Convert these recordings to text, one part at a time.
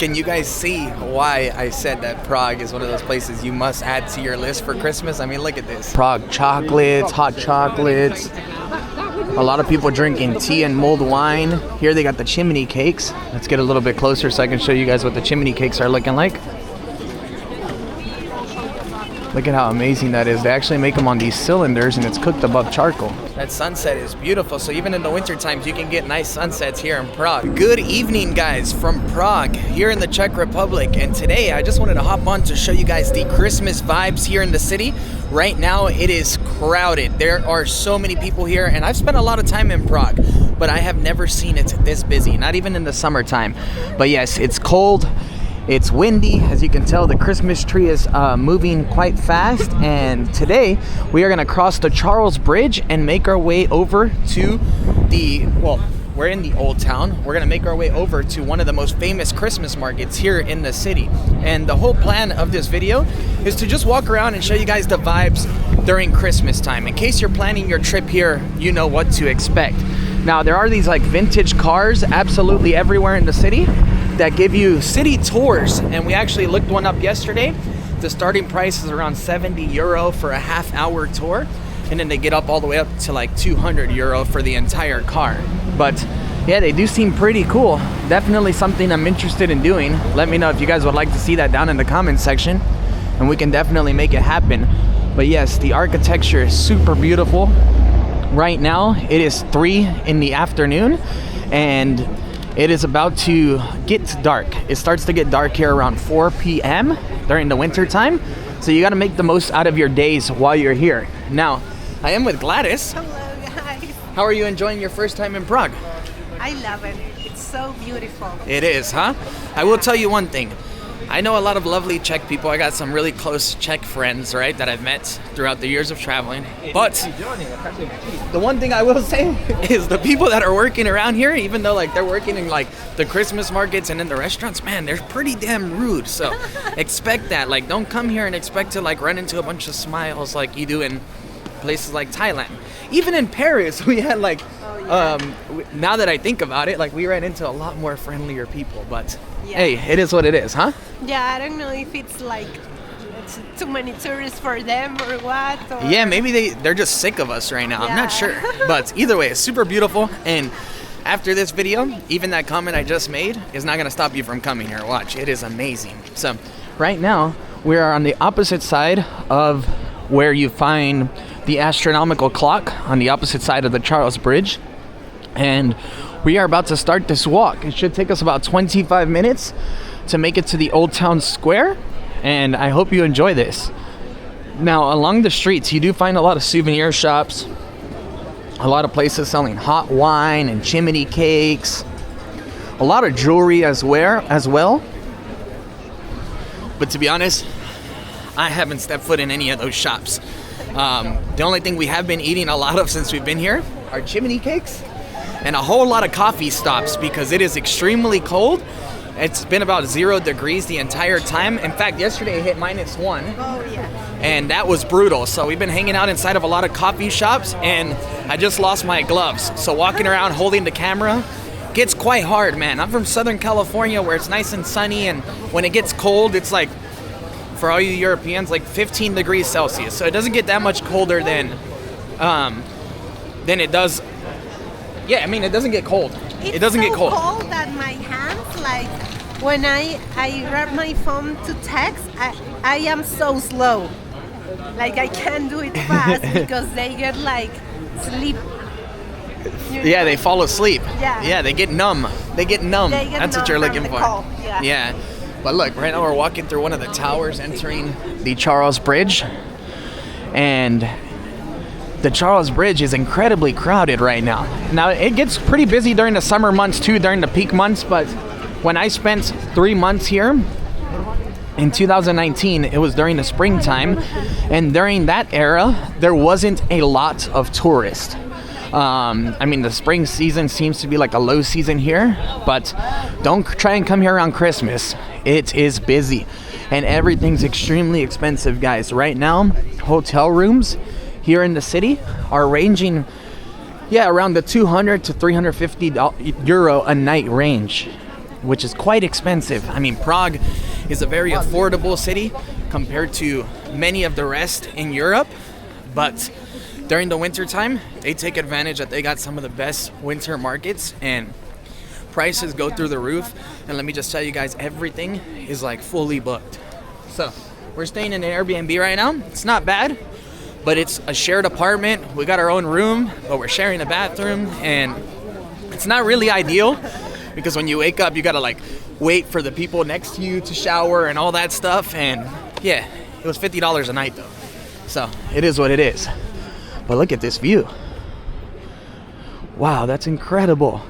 Can you guys see why I said that Prague is one of those places you must add to your list for Christmas? I mean, look at this. Prague chocolates, hot chocolates. A lot of people drinking tea and mulled wine. Here they got the chimney cakes. Let's get a little bit closer so I can show you guys what the chimney cakes are looking like. Look at how amazing that is. They actually make them on these cylinders and it's cooked above charcoal. That sunset is beautiful. So even in the winter times, you can get nice sunsets here in Prague. Good evening, guys, from Prague here in the Czech Republic. And today I just wanted to hop on to show you guys the Christmas vibes here in the city. Right now it is crowded. There are so many people here, and I've spent a lot of time in Prague, but I have never seen it this busy, not even in the summertime. But yes, it's cold. It's windy. As you can tell, the Christmas tree is moving quite fast. And today we are going to cross the Charles Bridge and make our way over to the, well, we're in the old town. We're going to make our way over to one of the most famous Christmas markets here in the city. And the whole plan of this video is to just walk around and show you guys the vibes during Christmas time. In case you're planning your trip here, you know what to expect. Now, there are these like vintage cars absolutely everywhere in the city that give you city tours, and we actually looked one up yesterday. The starting price is around €70 for a half-hour tour, and then they get up all the way up to like €200 for the entire car. But yeah, they do seem pretty cool. Definitely something I'm interested in doing. Let me know if you guys would like to see that down in the comments section, and we can definitely make it happen. But yes, the architecture is super beautiful. Right now it is 3 in the afternoon, and it is about to get dark. It starts to get dark here around 4 p.m. during the winter time. So you got to make the most out of your days while you're here. Now, I am with Gladys. Hello, guys. How are you enjoying your first time in Prague? I love it. It's so beautiful. It is, huh? I will tell you one thing. I know a lot of lovely Czech people. I got some really close Czech friends, right, that I've met throughout the years of traveling. But the one thing I will say is the people that are working around here, even though like they're working in like the Christmas markets and in the restaurants, man, they're pretty damn rude. So expect that. Like, don't come here and expect to like run into a bunch of smiles like you do in places like Thailand. Even in Paris, we had like, now that I think about it, like we ran into a lot more friendlier people, but hey, it is what it is, huh? Yeah, I don't know if it's like it's too many tourists for them or what. Or... Yeah, maybe they're just sick of us right now. Yeah. I'm not sure. But either way, it's super beautiful. And after this video, even that comment I just made is not going to stop you from coming here. Watch, it is amazing. So right now, we are on the opposite side of where you find the Astronomical Clock, on the opposite side of the Charles Bridge. And we are about to start this walk. It should take us about 25 minutes to make it to the Old Town Square, and I hope you enjoy this. Now, along the streets, you do find a lot of souvenir shops, a lot of places selling hot wine and chimney cakes, a lot of jewelry as well. But to be honest, I haven't stepped foot in any of those shops. The only thing we have been eating a lot of since we've been here are chimney cakes and a whole lot of coffee stops because it is extremely cold. It's been about 0 degrees the entire time. In fact, yesterday it hit -1. Oh, yeah. And that was brutal. So we've been hanging out inside of a lot of coffee shops, and I just lost my gloves. So walking around holding the camera gets quite hard, man. I'm from Southern California where it's nice and sunny, and when it gets cold, it's like, for all you Europeans, like 15 degrees Celsius. So it doesn't get that much colder than it does. Yeah, I mean, it doesn't get cold. It doesn't get cold. It's so cold that my hands, like, when I grab my phone to text, I am so slow. Like, I can't do it fast because they get, like, sleep. Yeah, they fall asleep. Yeah. Yeah, they get numb. That's what you're looking for. Yeah. But look, right now we're walking through one of the towers entering the Charles Bridge. And the Charles Bridge is incredibly crowded right now. Now, it gets pretty busy during the summer months too, during the peak months, but when I spent 3 months here in 2019, it was during the springtime, and during that era, there wasn't a lot of tourists. I mean, the spring season seems to be like a low season here, but don't try and come here around Christmas. It is busy, and everything's extremely expensive, guys. Right now, hotel rooms here in the city are ranging, around the 200 to 350 euro a night range. which is quite expensive. I mean, Prague is a very affordable city compared to many of the rest in Europe, but during the winter time, they take advantage that they got some of the best winter markets and prices go through the roof. And let me just tell you guys, everything is like fully booked. So we're staying in an Airbnb right now. It's not bad, but it's a shared apartment. We got our own room, but we're sharing a bathroom, and it's not really ideal because when you wake up, you gotta like wait for the people next to you to shower and all that stuff. And yeah, it was $50 a night though. So it is what it is. But look at this view. Wow, that's incredible.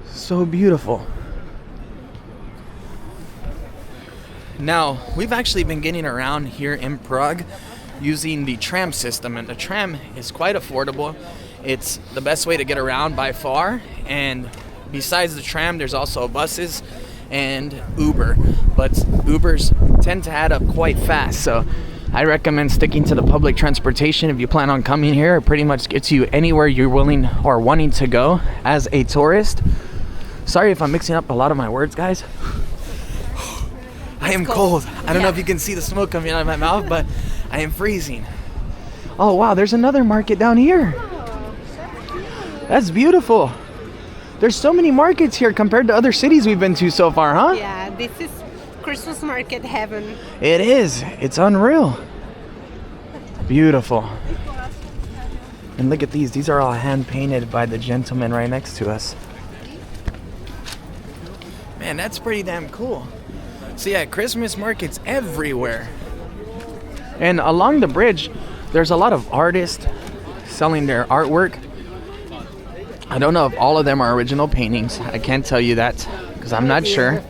So beautiful. Now, we've actually been getting around here in Prague using the tram system, and the tram is quite affordable. It's the best way to get around by far, and besides the tram, there's also buses and Uber, but Ubers tend to add up quite fast, so I recommend sticking to the public transportation if you plan on coming here. It pretty much gets you anywhere you're willing or wanting to go as a tourist. Sorry if I'm mixing up a lot of my words, guys. I am cold. I don't know if you can see the smoke coming out of my mouth, but I am freezing. Oh wow, there's another market down here. That's beautiful. There's so many markets here compared to other cities we've been to so far, huh? Yeah, this is Christmas market heaven. It is. It's unreal. Beautiful. And look at these. These are all hand painted by the gentleman right next to us. Man, that's pretty damn cool. So yeah, Christmas markets everywhere. And along the bridge, there's a lot of artists selling their artwork. I don't know if all of them are original paintings. I can't tell you that because I'm not sure.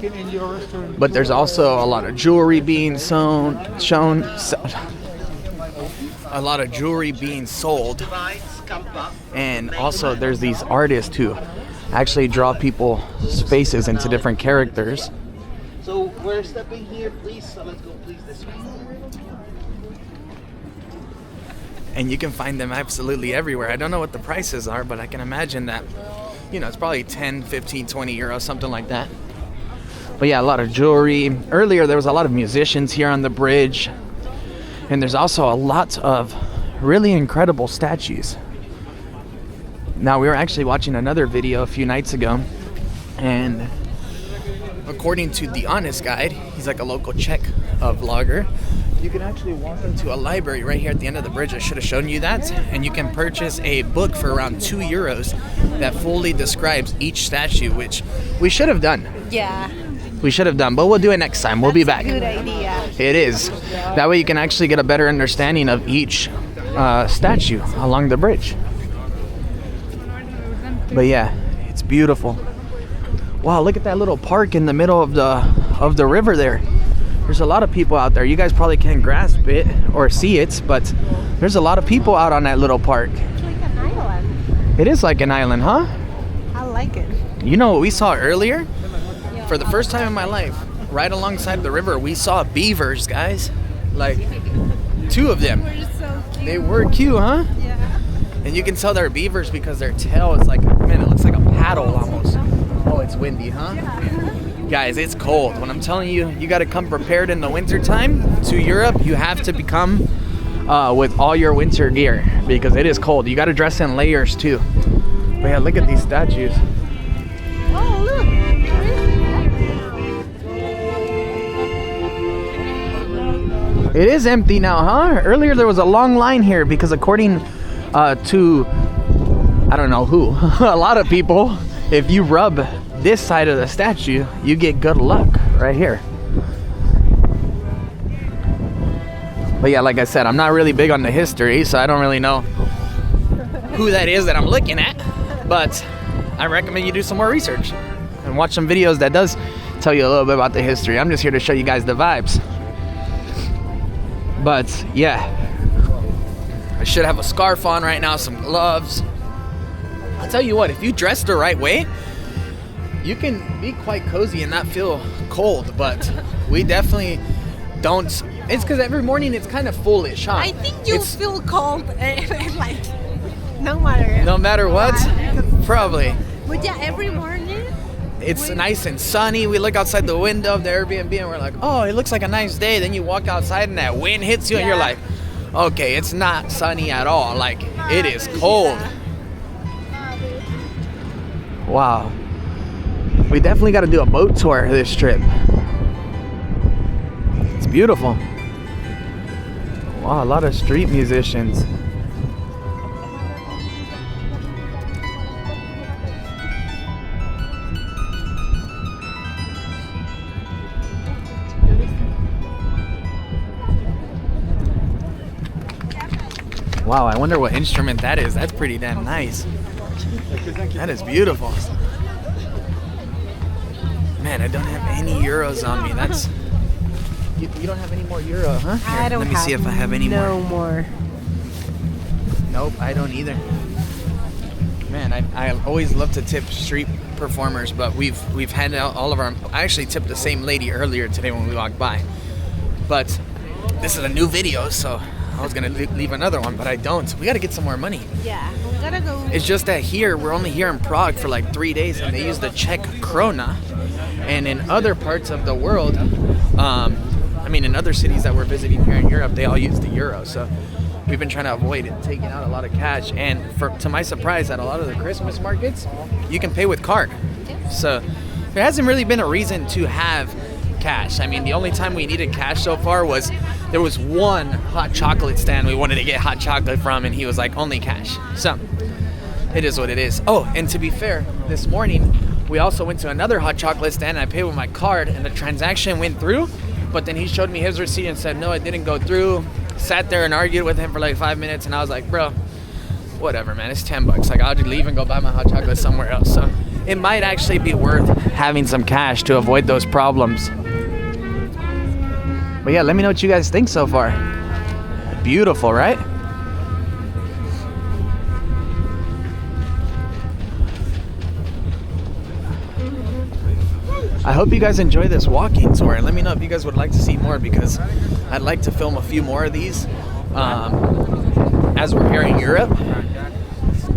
But there's also a lot of jewelry being shown. A lot of jewelry being sold. And also there's these artists who actually draw people's faces into different characters. So we're stepping here, please. So let's go, please, this way. And you can find them absolutely everywhere. I don't know what the prices are, but I can imagine that, you know, it's probably 10, 15, 20 euros, something like that. But yeah, a lot of jewelry. Earlier, there was a lot of musicians here on the bridge. And there's also a lot of really incredible statues. Now, we were actually watching another video a few nights ago, and according to the Honest Guide, he's like a local Czech vlogger, you can actually walk into a library right here at the end of the bridge. I should have shown you that. And you can purchase a book for around 2 euros that fully describes each statue, which we should have done. Yeah. We should have done, but we'll do it next time. We'll be back. Good idea. It is. That way you can actually get a better understanding of each statue along the bridge. But yeah, it's beautiful. Wow, look at that little park in the middle of the river there. There's a lot of people out there. You guys probably can't grasp it or see it, but there's a lot of people out on that little park. It's like an island. It is like an island, huh? I like it. You know what we saw earlier? For the first time in my life, right alongside the river, we saw beavers, guys. Like 2 of them. We're so cute. They were cute, huh? Yeah. And you can tell they're beavers because their tail is like, man, it looks like a paddle almost. Oh, it's windy, huh? Guys, it's cold. When I'm telling you, you got to come prepared in the winter time to Europe. You have to become with all your winter gear because it is cold. You got to dress in layers too. But yeah, look at these statues. Oh, look. It is empty now, huh? Earlier there was a long line here because according to, I don't know who, a lot of people, if you rub this side of the statue, you get good luck right here. But yeah, like I said, I'm not really big on the history, so I don't really know who that is that I'm looking at. But I recommend you do some more research and watch some videos that does tell you a little bit about the history. I'm just here to show you guys the vibes. But yeah, I should have a scarf on right now, some gloves. I'll tell you what, if you dress the right way, you can be quite cozy and not feel cold, but we definitely don't. It's because every morning it's kind of foolish, huh? I think you'll feel cold, like, no matter. No matter what? Probably. But yeah, every morning it's nice and sunny. We look outside the window of the Airbnb and we're like, oh, it looks like a nice day. Then you walk outside and that wind hits you and you're like, okay, it's not sunny at all. Like, it is cold. Wow. We definitely got to do a boat tour this trip. It's beautiful. Wow, a lot of street musicians. Wow, I wonder what instrument that is. That's pretty damn nice. That is beautiful. Man, I don't have any euros on me. That's... You don't have any more euro, huh? Here, I don't let me see if I have any more. Nope, I don't either. Man, I always love to tip street performers, but we've handed out all of our... I actually tipped the same lady earlier today when we walked by. But this is a new video, so I was going to leave another one, but I don't. We got to get some more money. Yeah, we got to go. It's just that here, we're only here in Prague for like 3 days, and they use the Czech krona. And in other parts of the world, I mean, in other cities that we're visiting here in Europe, they all use the euro. So we've been trying to avoid taking out a lot of cash. And to my surprise, at a lot of the Christmas markets, you can pay with card. So there hasn't really been a reason to have cash. I mean, the only time we needed cash so far was there was one hot chocolate stand we wanted to get hot chocolate from, and he was like, only cash. So it is what it is. Oh, and to be fair, this morning, we also went to another hot chocolate stand, and I paid with my card, and the transaction went through. But then he showed me his receipt and said, no, it didn't go through. Sat there and argued with him for like 5 minutes. And I was like, bro, whatever, man. It's $10. Like, I'll just leave and go buy my hot chocolate somewhere else. So it might actually be worth having some cash to avoid those problems. But yeah, let me know what you guys think so far. Beautiful, right? I hope you guys enjoy this walking tour, and let me know if you guys would like to see more, because I'd like to film a few more of these as we're here in Europe,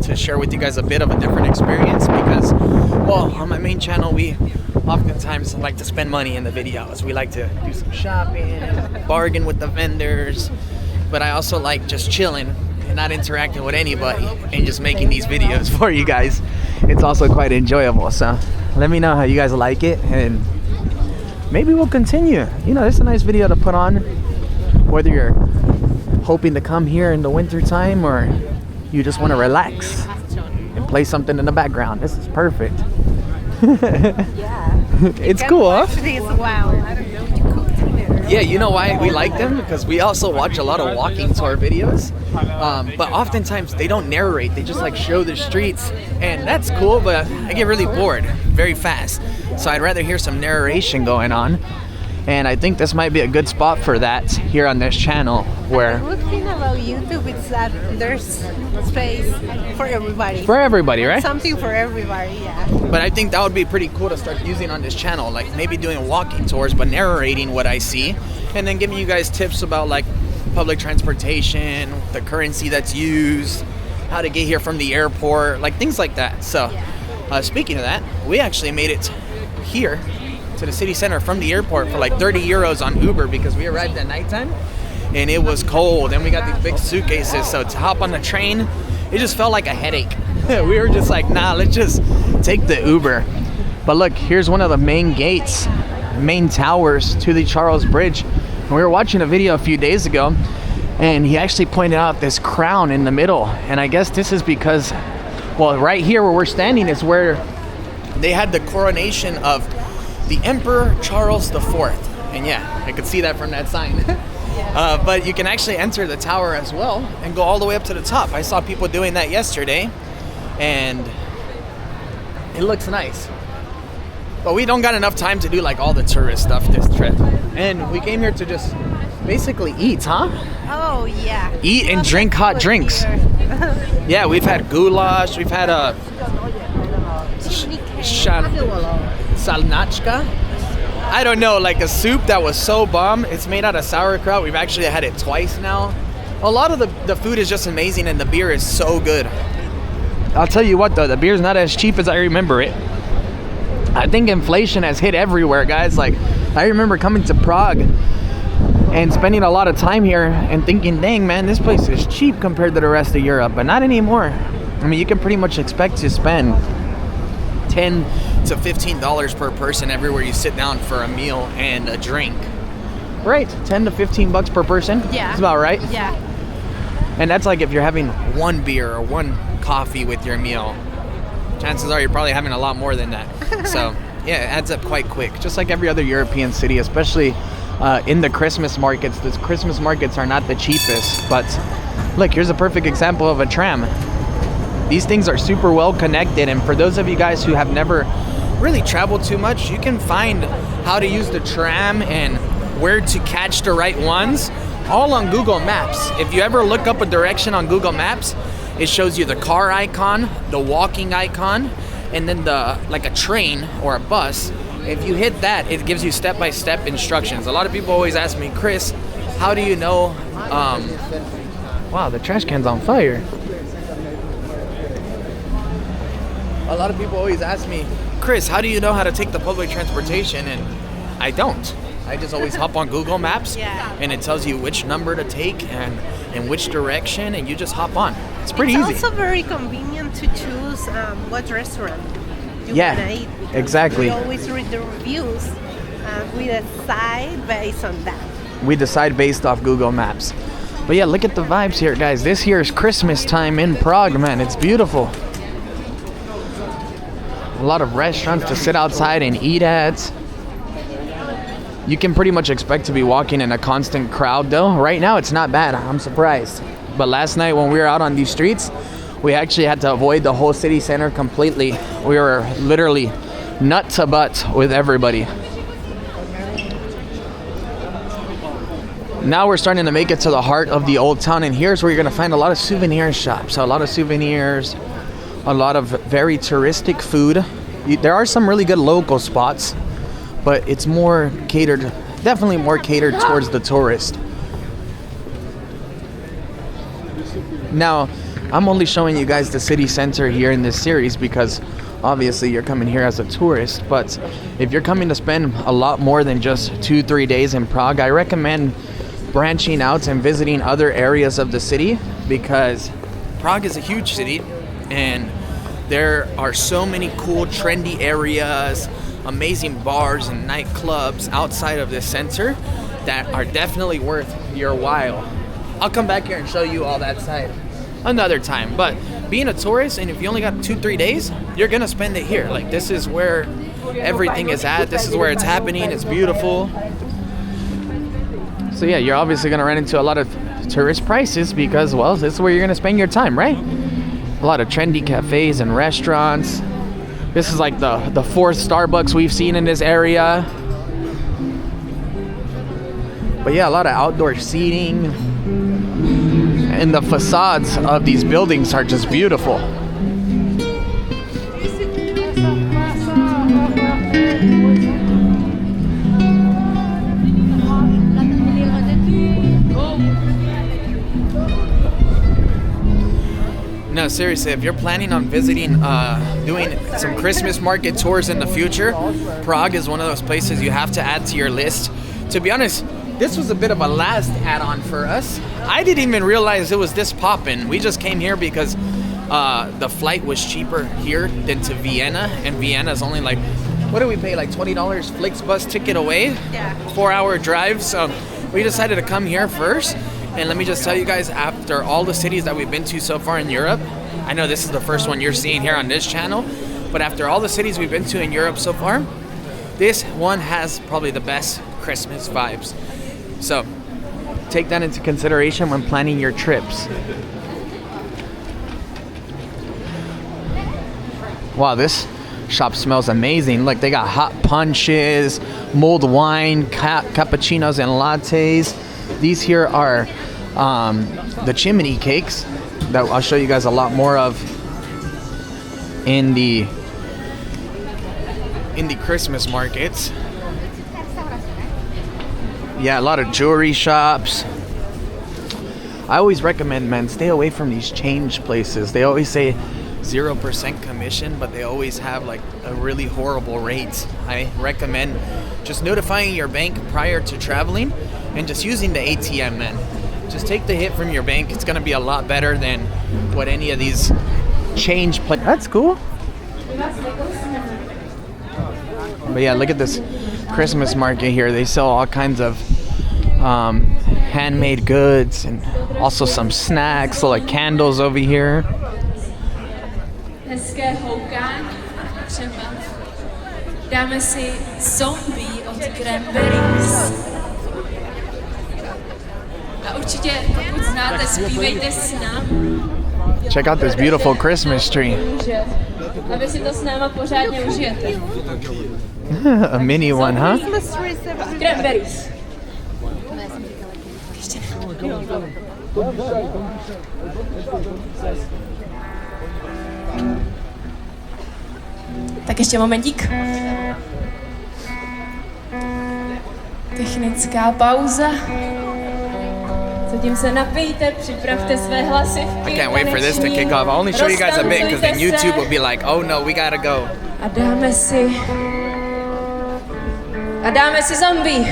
to share with you guys a bit of a different experience, because, well, on my main channel, we oftentimes like to spend money in the videos. We like to do some shopping, bargain with the vendors, but I also like just chilling and not interacting with anybody and just making these videos for you guys. It's also quite enjoyable, so let me know how you guys like it, and maybe we'll continue. You know, it's a nice video to put on, whether you're hoping to come here in the winter time or you just want to relax and play something in the background. This is perfect. Yeah. It's cool, huh? Wow. Yeah, you know why we like them? Because we also watch a lot of walking tour videos, but oftentimes they don't narrate. They just like show the streets, and that's cool, but I get really bored very fast. So I'd rather hear some narration going on, and I think this might be a good spot for that here on this channel, where... The good thing about YouTube is that there's space for everybody. For everybody, right? Something for everybody, yeah. But I think that would be pretty cool to start using on this channel, like maybe doing walking tours, but narrating what I see, and then giving you guys tips about like public transportation, the currency that's used, how to get here from the airport, like things like that. So speaking of that, we actually made it here to the city center from the airport for like 30 euros on Uber, because we arrived at nighttime and it was cold, and we got these big suitcases, so to hop on the train, it just felt like a headache. We were just like, nah, let's just take the Uber. But look, here's one of the main gates, main towers to the Charles Bridge. And we were watching a video a few days ago, and he actually pointed out this crown in the middle, and I guess this is because, well, right here where we're standing is where they had the coronation of the Emperor Charles IV. And yeah, I could see that from that sign. But you can actually enter the tower as well and go all the way up to the top. I saw people doing that yesterday, and it looks nice. But we don't got enough time to do like all the tourist stuff this trip. And we came here to just basically eat, huh? Oh, yeah. Eat and drink hot drinks. Yeah, we've had goulash, we've had a salnachka. I don't know, like a soup that was so bomb. It's made out of sauerkraut. We've actually had it twice now. A lot of the food is just amazing, and the beer is so good. I'll tell you what though, the beer's not as cheap as I remember it. I think inflation has hit everywhere, guys. Like, I remember coming to Prague and spending a lot of time here and thinking, dang, man, this place is cheap compared to the rest of Europe. But not anymore. I mean, you can pretty much expect to spend $10 to $15 per person everywhere you sit down for a meal and a drink. Right, 10 to 15 bucks per person. Yeah. That's about right. Yeah. And that's like if you're having one beer or one coffee with your meal. Chances are you're probably having a lot more than that. So, yeah, it adds up quite quick. Just like every other European city, especially in the Christmas markets. The Christmas markets are not the cheapest. But look, here's a perfect example of a tram. These things are super well connected. And for those of you guys who have never really traveled too much, you can find how to use the tram and where to catch the right ones all on Google Maps. If you ever look up a direction on Google Maps, it shows you the car icon, the walking icon, and then the like a train or a bus. If you hit that, it gives you step-by-step instructions. A lot of people always ask me, Chris, how do you know? Wow, the trash can's on fire. A lot of people always ask me, Chris, how do you know how to take the public transportation? And I don't. I just always hop on Google Maps, and it tells you which number to take and in which direction, and you just hop on. It's pretty easy. It's also very convenient to choose what restaurant you want to eat. Exactly. We always read the reviews. We decide based on that. We decide based off Google Maps. But yeah, look at the vibes here, guys. This here is Christmas time in Prague, man. It's beautiful. A lot of restaurants to sit outside and eat at. You can pretty much expect to be walking in a constant crowd though. Right now it's not bad, I'm surprised. But last night when we were out on these streets, we actually had to avoid the whole city center completely. We were literally nut to butt with everybody. Now we're starting to make it to the heart of the old town, and here's where you're gonna find a lot of souvenir shops. A lot of souvenirs, a lot of very touristic food. There are some really good local spots, but it's more catered, definitely more catered towards the tourist. Now, I'm only showing you guys the city center here in this series because obviously you're coming here as a tourist, but if you're coming to spend a lot more than just 2-3 days in Prague, I recommend branching out and visiting other areas of the city, because Prague is a huge city and there are so many cool trendy areas, amazing bars and nightclubs outside of this center that are definitely worth your while. I'll come back here and show you all that side another time, but being a tourist, and if you only got 2-3 days, you're gonna spend it here. Like, this is where everything is at, this is where it's happening, it's beautiful. So yeah, you're obviously gonna run into a lot of tourist prices because, well, this is where you're gonna spend your time, right? A lot of trendy cafes and restaurants. This is like the fourth Starbucks we've seen in this area. But yeah, a lot of outdoor seating. And the facades of these buildings are just beautiful. No, seriously, if you're planning on visiting, doing some Christmas market tours in the future, Prague is one of those places you have to add to your list. To be honest, this was a bit of a last add-on for us. I didn't even realize it was this poppin'. We just came here because the flight was cheaper here than to Vienna, and Vienna is only like, what do we pay, like $20 Flixbus ticket away? Yeah. 4-hour drive, so we decided to come here first. And let me just tell you guys, after all the cities that we've been to so far in Europe, I know this is the first one you're seeing here on this channel, but after all the cities we've been to in Europe so far, this one has probably the best Christmas vibes. So take that into consideration when planning your trips. Wow, this shop smells amazing. Look, they got hot punches, mulled wine, cappuccinos and lattes. These here are the chimney cakes that I'll show you guys a lot more of in the Christmas markets. Yeah, a lot of jewelry shops. I always recommend, man, stay away from these change places. They always say 0% commission, but they always have like a really horrible rate. I recommend just notifying your bank prior to traveling and just using the ATM, man. Just take the hit from your bank. It's gonna be a lot better than what any of these change play. That's cool. But yeah, look at this Christmas market here. They sell all kinds of handmade goods and also some snacks, so like candles over here. Hezké houkání, třeba dáme si zombie od Cranberries. A určitě, pokud znáte, zpívejte s námi. Check out this beautiful Christmas tree. A vy si to s náma pořádně užijete. A mini one, huh? Cranberries. Tak ještě momentík. Technická pauza. Zatím se napijte, připravte své hlasivky. I can't wait for this to kick off. I'll only show you guys a bit because then YouTube will be like, oh no, we gotta go. A dáme si zombie.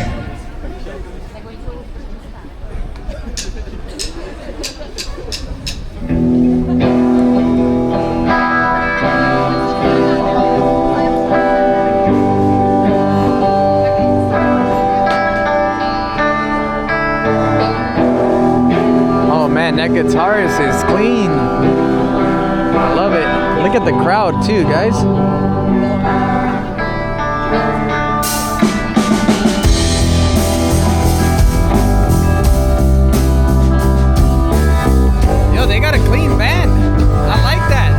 That guitarist is clean. I love it. Look at the crowd too, guys. Yo, they got a clean band. I like that.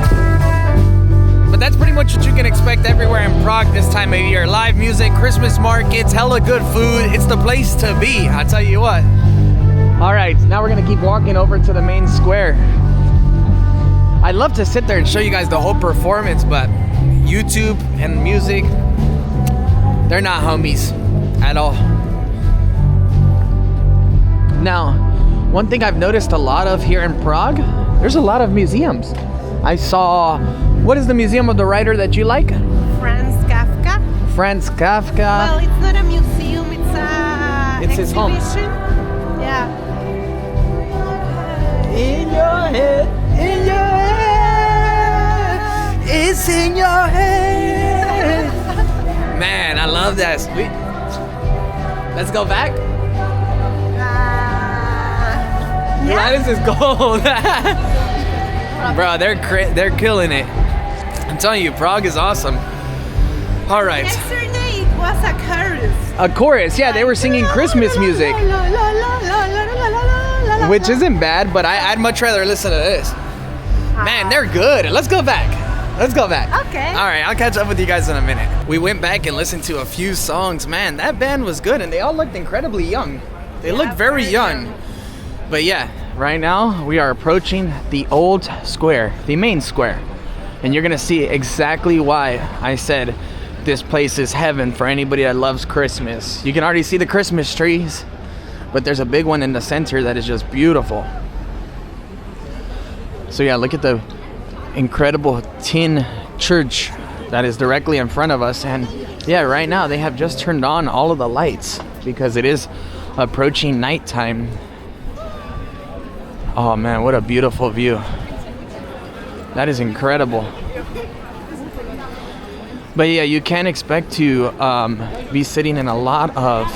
But that's pretty much what you can expect everywhere in Prague this time of year. Live music, Christmas markets, hella good food. It's the place to be, I tell you what. All right, now we're gonna keep walking over to the main square. I'd love to sit there and show you guys the whole performance, but YouTube and music, they're not homies at all. Now, one thing I've noticed a lot of here in Prague, there's a lot of museums. I saw, what is the museum of the writer that you like? Franz Kafka. Franz Kafka. Well, it's not a museum, it's his home. Yeah. In your head, it's in your head. Man, I love that. Sweet. Let's go back. Yeah. Gladys is gold. Bro, they're killing it. I'm telling you, Prague is awesome. All right. Yesterday it was a chorus. A chorus, yeah, they were singing Christmas music. Which isn't bad, but I'd much rather listen to this. Man, they're good. Let's go back. Let's go back. Okay. All right, I'll catch up with you guys in a minute. We went back and listened to a few songs. Man, that band was good, and they all looked incredibly young. They looked very young. But yeah, right now we are approaching the old square, the main square. And you're gonna see exactly why I said this place is heaven for anybody that loves Christmas. You can already see the Christmas trees, but there's a big one in the center that is just beautiful. So yeah, look at the incredible tin church that is directly in front of us. And yeah, right now they have just turned on all of the lights because it is approaching nighttime. Oh man, what a beautiful view. That is incredible. But yeah, you can expect to be sitting in a lot of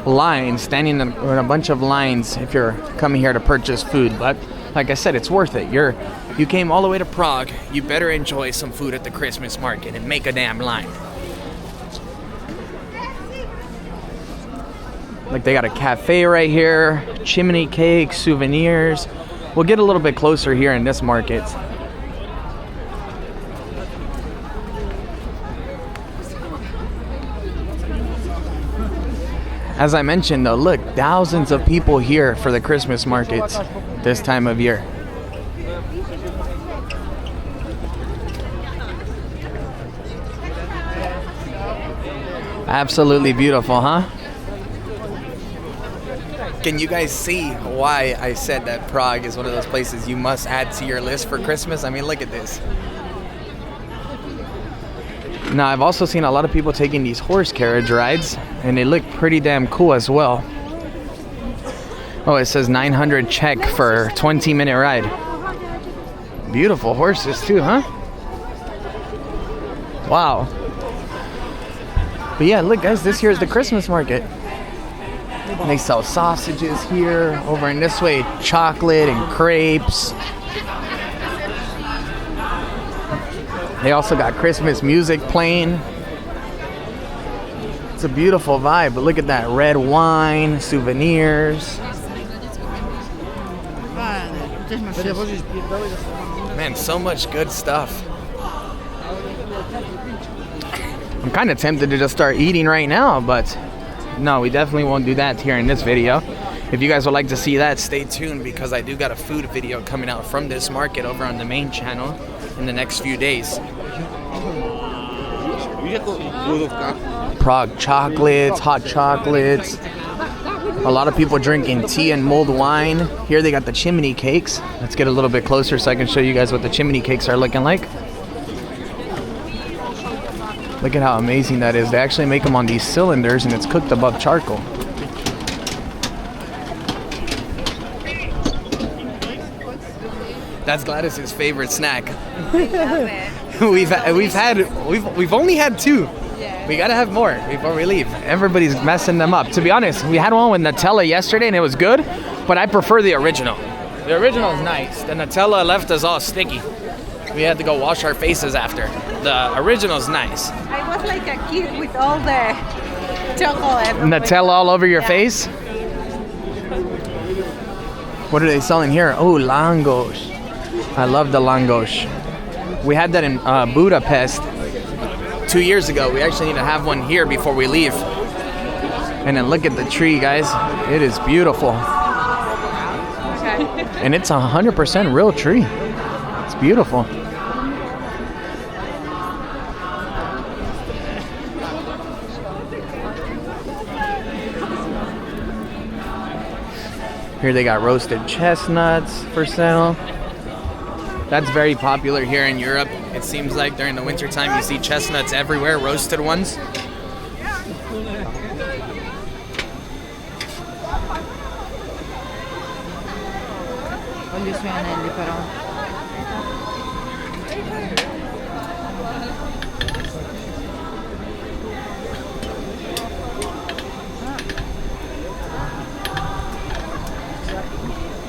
lines, standing in a bunch of lines if you're coming here to purchase food. But like I said, it's worth it. You came all the way to Prague. You better enjoy some food at the Christmas market and make a damn line. Like they got a cafe right here, chimney cake, souvenirs. We'll get a little bit closer here in this market. As I mentioned though, look, thousands of people here for the Christmas markets this time of year. Absolutely beautiful, huh? Can you guys see why I said that Prague is one of those places you must add to your list for Christmas? I mean, look at this. Now, I've also seen a lot of people taking these horse carriage rides, and they look pretty damn cool as well. Oh, it says 900 Czech for 20-minute ride. Beautiful horses too, huh? Wow. But yeah, look guys, this here is the Christmas market. They sell sausages here. Over in this way, chocolate and crepes. They also got Christmas music playing. It's a beautiful vibe, but look at that. Red wine, souvenirs. Man, so much good stuff. I'm kind of tempted to just start eating right now, but no, we definitely won't do that here in this video. If you guys would like to see that, stay tuned because I do got a food video coming out from this market over on the main channel in the next few days. Prague chocolates, hot chocolates. A lot of people drinking tea and mulled wine. Here they got the chimney cakes. Let's get a little bit closer so I can show you guys what the chimney cakes are looking like. Look at how amazing that is. They actually make them on these cylinders and it's cooked above charcoal. That's Gladys's favorite snack. I love it. We've only had 2. We gotta have more before we leave. Everybody's messing them up. To be honest, we had one with Nutella yesterday and it was good, but I prefer the original. The original is nice. The Nutella left us all sticky. We had to go wash our faces after. The original's nice. I was like a kid with all the chocolate. Nutella all over your face? What are they selling here? Oh, langos. I love the langos. We had that in Budapest 2 years ago. We actually need to have one here before we leave. And then look at the tree, guys. It is beautiful. And it's 100% real tree. It's beautiful. Here they got roasted chestnuts for sale. That's very popular here in Europe. It seems like during the winter time you see chestnuts everywhere, roasted ones. Voglio i suoi anelli però.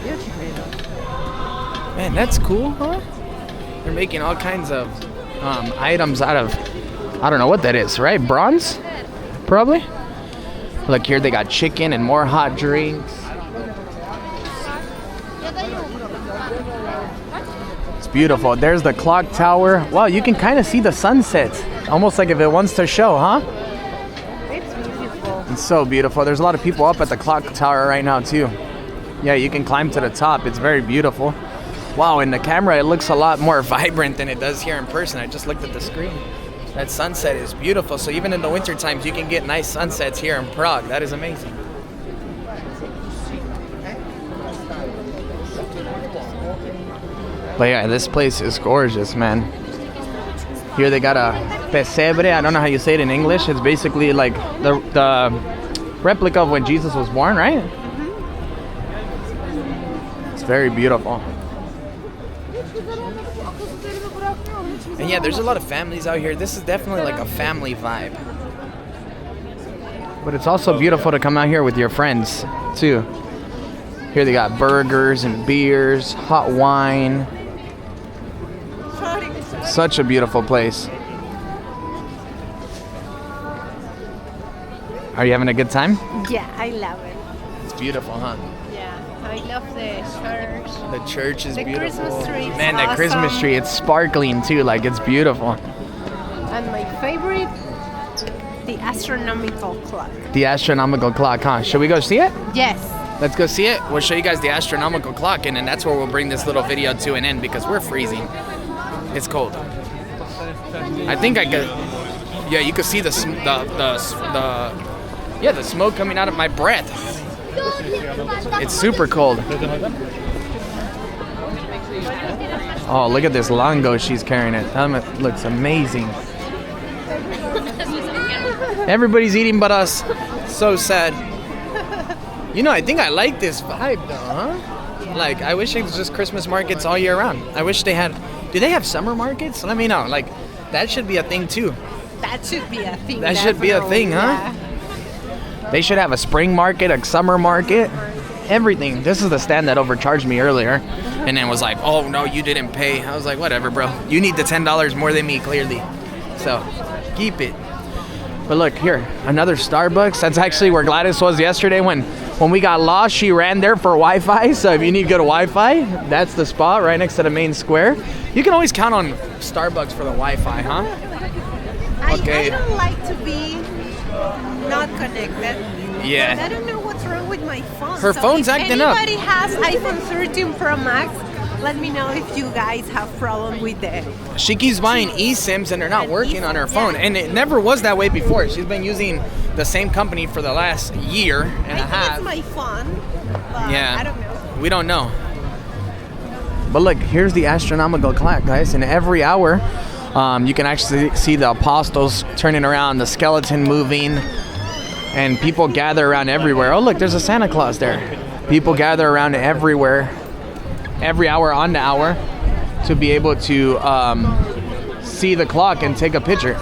Io ci credo. Man, that's cool, huh? They're making all kinds of items out of, I don't know what that is, right? Bronze? Probably? Look, here they got chicken and more hot drinks. It's beautiful. There's the clock tower. Wow, you can kind of see the sunset. Almost like if it wants to show, huh? It's beautiful. It's so beautiful. There's a lot of people up at the clock tower right now, too. Yeah, you can climb to the top. It's very beautiful. Wow, in the camera, it looks a lot more vibrant than it does here in person. I just looked at the screen. That sunset is beautiful. So even in the winter times, you can get nice sunsets here in Prague. That is amazing. But yeah, this place is gorgeous, man. Here they got a pesebre. I don't know how you say it in English. It's basically like the replica of when Jesus was born, right? It's very beautiful. And yeah, there's a lot of families out here. This is definitely like a family vibe. But it's also beautiful to come out here with your friends, too. Here they got burgers and beers, hot wine. Such a beautiful place. Are you having a good time? Yeah, I love it. It's beautiful, huh? Yeah, I love the church. The church is The beautiful. Christmas tree is Man, that Christmas awesome. tree, it's sparkling too, like it's beautiful. And my favorite, the Astronomical Clock. The Astronomical Clock, huh? Should we go see it? Yes. Let's go see it. We'll show you guys the Astronomical Clock, and then that's where we'll bring this little video to an end because we're freezing. It's cold. I think I could. Yeah, you could see the smoke coming out of my breath. It's super cold. Oh, look at this longo she's carrying. It looks amazing. Everybody's eating but us. So sad. You know, I think I like this vibe though, huh? Like, I wish it was just Christmas markets all year round. I wish they had... Do they have summer markets? Let me know. Like, that should be a thing too. That should be a thing. That should be a thing, huh? Yeah. They should have a spring market, a summer market, everything. This is the stand that overcharged me earlier and then was like, oh, no, you didn't pay. I was like, whatever, bro. You need the $10 more than me, clearly. So, keep it. But look, here, another Starbucks. That's actually where Gladys was yesterday when we got lost. She ran there for Wi-Fi. So if you need good Wi-Fi, that's the spot right next to the main square. You can always count on Starbucks for the Wi-Fi, huh? I don't like to be not connected. Yeah. And I don't know what's wrong with my phone. Her phone's acting up. If anybody has iPhone 13 Pro Max, let me know if you guys have problem with it. She keeps buying eSIMs and they're not working on her phone. And it never was that way before. She's been using the same company for the last year and a half. I think it's my phone, but Yeah. I don't know. We don't know. But look, here's the Astronomical Clock, guys. And every hour, you can actually see the apostles turning around, the skeleton moving, and people gather around everywhere. Oh, look, there's a Santa Claus there. People gather around everywhere, every hour on the hour, to be able to see the clock and take a picture.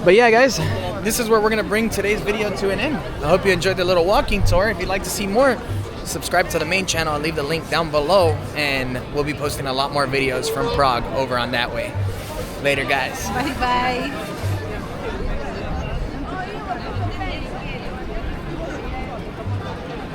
But yeah, guys, this is where we're gonna bring today's video to an end. I hope you enjoyed the little walking tour. If you'd like to see more, subscribe to the main channel. I'll leave the link down below, and we'll be posting a lot more videos from Prague over on that way. Later, guys. Bye-bye.